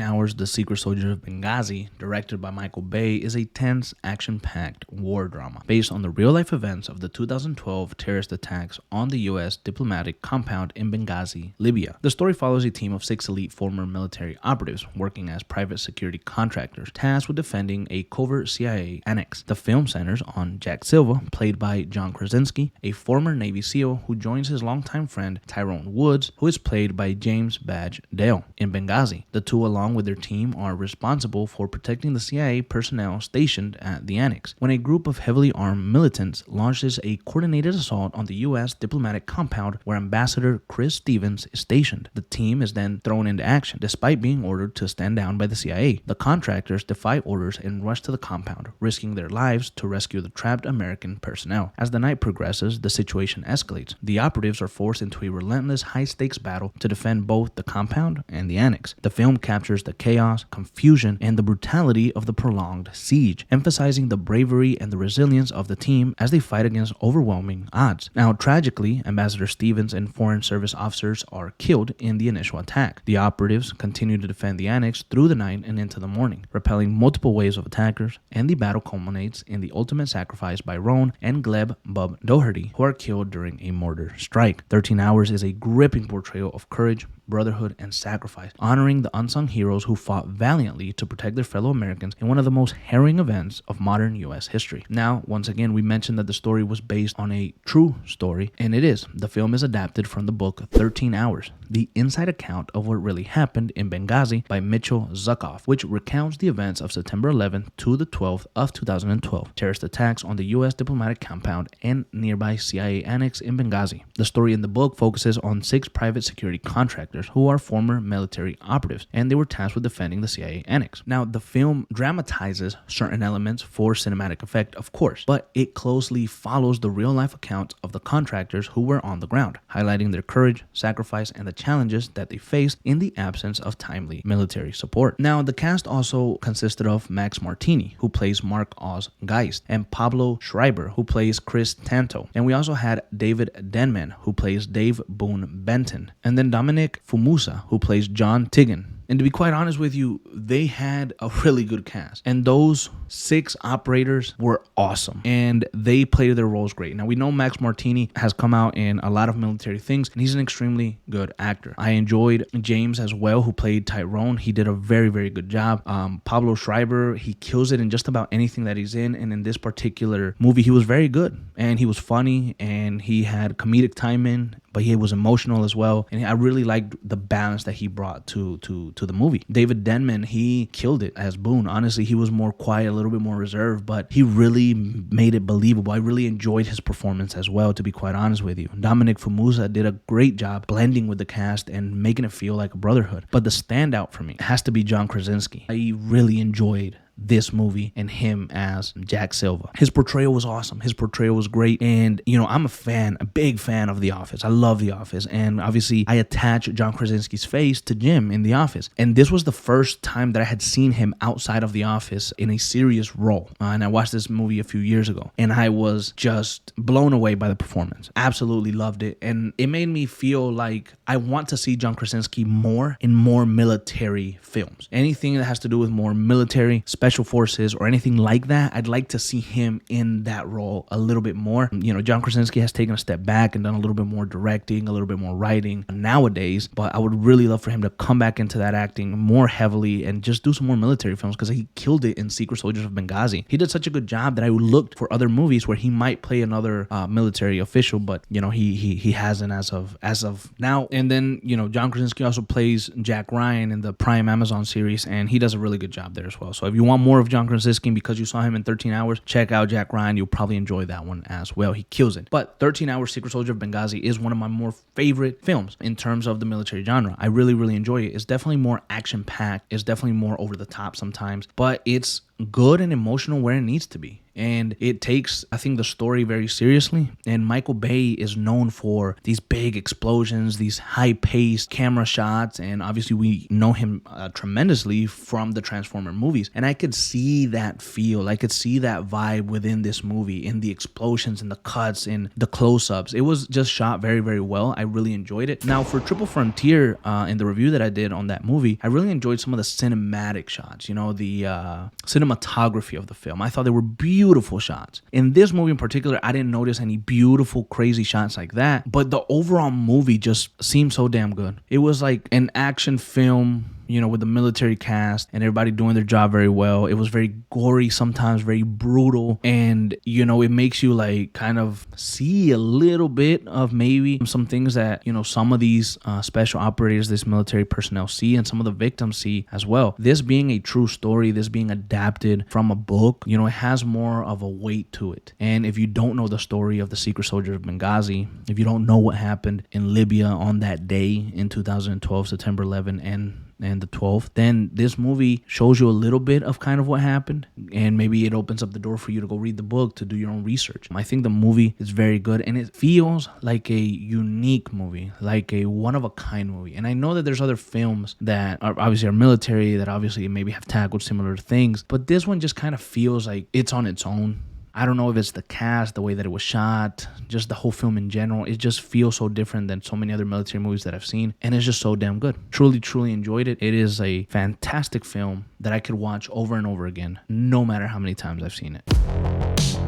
Hours, The Secret Soldiers of Benghazi, directed by Michael Bay, is a tense, action-packed war drama based on the real-life events of the 2012 terrorist attacks on the U.S. diplomatic compound in Benghazi, Libya. The story follows a team of 6 elite former military operatives working as private security contractors tasked with defending a covert CIA annex. The film centers on Jack Silva, played by John Krasinski, a former Navy SEAL who joins his longtime friend Tyrone Woods, who is played by James Badge Dale, in Benghazi. The two, along with their team, are responsible for protecting the CIA personnel stationed at the annex when a group of heavily armed militants launches a coordinated assault on the U.S. diplomatic compound where Ambassador Chris Stevens is stationed. The team is then thrown into action, despite being ordered to stand down by the CIA. The contractors defy orders and rush to the compound, risking their lives to rescue the trapped American personnel. As the night progresses, the situation escalates. The operatives are forced into a relentless high-stakes battle to defend both the compound and the annex. The film captures the chaos, confusion, and the brutality of the prolonged siege, emphasizing the bravery and the resilience of the team as they fight against overwhelming odds. Now, tragically, Ambassador Stevens and Foreign Service officers are killed in the initial attack. The operatives continue to defend the annex through the night and into the morning, repelling multiple waves of attackers, and the battle culminates in the ultimate sacrifice by Roan and Gleb Bub Doherty, who are killed during a mortar strike. 13 Hours is a gripping portrayal of courage, brotherhood, and sacrifice, honoring the unsung heroes who fought valiantly to protect their fellow Americans in one of the most harrowing events of modern U.S. history. Now, once again, we mentioned that the story was based on a true story, and it is. The film is adapted from the book 13 Hours, the inside account of what really happened in Benghazi by Mitchell Zuckoff, which recounts the events of September 11th to the 12th of 2012, terrorist attacks on the U.S. diplomatic compound and nearby CIA annex in Benghazi. The story in the book focuses on 6 private security contractors who are former military operatives, and they were tasked with defending the CIA annex. Now, the film dramatizes certain elements for cinematic effect, of course, but it closely follows the real-life accounts of the contractors who were on the ground, highlighting their courage, sacrifice, and the challenges that they faced in the absence of timely military support. Now, the cast also consisted of Max Martini, who plays Mark Oz Geist, and Pablo Schreiber, who plays Chris Tanto. And we also had David Denman, who plays Dave Boone Benton, and then Dominic Fumusa, who plays John Tigan. And to be quite honest with you, they had a really good cast. And those 6 operators were awesome. And they played their roles great. Now, we know Max Martini has come out in a lot of military things, and he's an extremely good actor. I enjoyed James as well, who played Tyrone. He did a very, very good job. Pablo Schreiber, he kills it in just about anything that he's in. And in this particular movie, he was very good. And he was funny, and he had comedic timing, but he was emotional as well. And I really liked the balance that he brought to the movie. David Denman, he killed it as Boone. Honestly, he was more quiet, a little bit more reserved, but he really made it believable. I really enjoyed his performance as well, to be quite honest with you. Dominic Fumusa did a great job blending with the cast and making it feel like a brotherhood. But the standout for me has to be John Krasinski. I really enjoyed this movie and him as Jack Silva. His portrayal was awesome. His portrayal was great. And, you know, I'm a big fan of The Office. I love The Office. And obviously, I attach John Krasinski's face to Jim in The Office. And this was the first time that I had seen him outside of The Office in a serious role. And I watched this movie a few years ago, and I was just blown away by the performance. Absolutely loved it. And it made me feel like I want to see John Krasinski more in more military films. Anything that has to do with more military, special forces, or anything like that, I'd like to see him in that role a little bit more. You know, John Krasinski has taken a step back and done a little bit more directing, a little bit more writing nowadays, but I would really love for him to come back into that acting more heavily and just do some more military films, because he killed it in Secret Soldiers of Benghazi. He did such a good job that I looked for other movies where he might play another military official, but you know, he hasn't as of now. And then, you know, John Krasinski also plays Jack Ryan in the Prime Amazon series, and he does a really good job there as well. So if you want more of John Krasinski because you saw him in 13 Hours, check out Jack Ryan. You'll probably enjoy that one as well. He kills it. But 13 Hours Secret Soldier of Benghazi is one of my more favorite films in terms of the military genre. I really, really enjoy it. It's definitely more action-packed. It's definitely more over the top sometimes, but it's good and emotional where it needs to be. And it takes, I think, the story very seriously. And Michael Bay is known for these big explosions, these high-paced camera shots, and obviously we know him tremendously from the Transformer movies. And I could see that feel, I could see that vibe within this movie, in the explosions, in the cuts, in the close-ups. It was just shot very, very well. I really enjoyed it. Now, for Triple Frontier, in the review that I did on that movie, I really enjoyed some of the cinematic shots, you know, the cinematography of the film. I thought they were beautiful shots. In this movie in particular, I didn't notice any beautiful, crazy shots like that, but the overall movie just seemed so damn good. It was like an action film, you know, with the military cast and everybody doing their job very well. It was very gory, sometimes very brutal, and you know, it makes you like kind of see a little bit of maybe some things that, you know, some of these special operators, this military personnel see, and some of the victims see as well. This being a true story, this being adapted from a book, you know, it has more of a weight to it. And if you don't know the story of the secret soldier of Benghazi, if you don't know what happened in Libya on that day in 2012, September 11 and the 12th, then this movie shows you a little bit of kind of what happened, and maybe it opens up the door for you to go read the book, to do your own research. I think the movie is very good, and it feels like a unique movie, like a one-of-a-kind movie. And I know that there's other films that are obviously military, that obviously maybe have tackled similar things, but this one just kind of feels like it's on its own. I don't know if it's the cast, the way that it was shot, just the whole film in general. It just feels so different than so many other military movies that I've seen, and it's just so damn good. Truly, truly enjoyed it. It is a fantastic film that I could watch over and over again, no matter how many times I've seen it.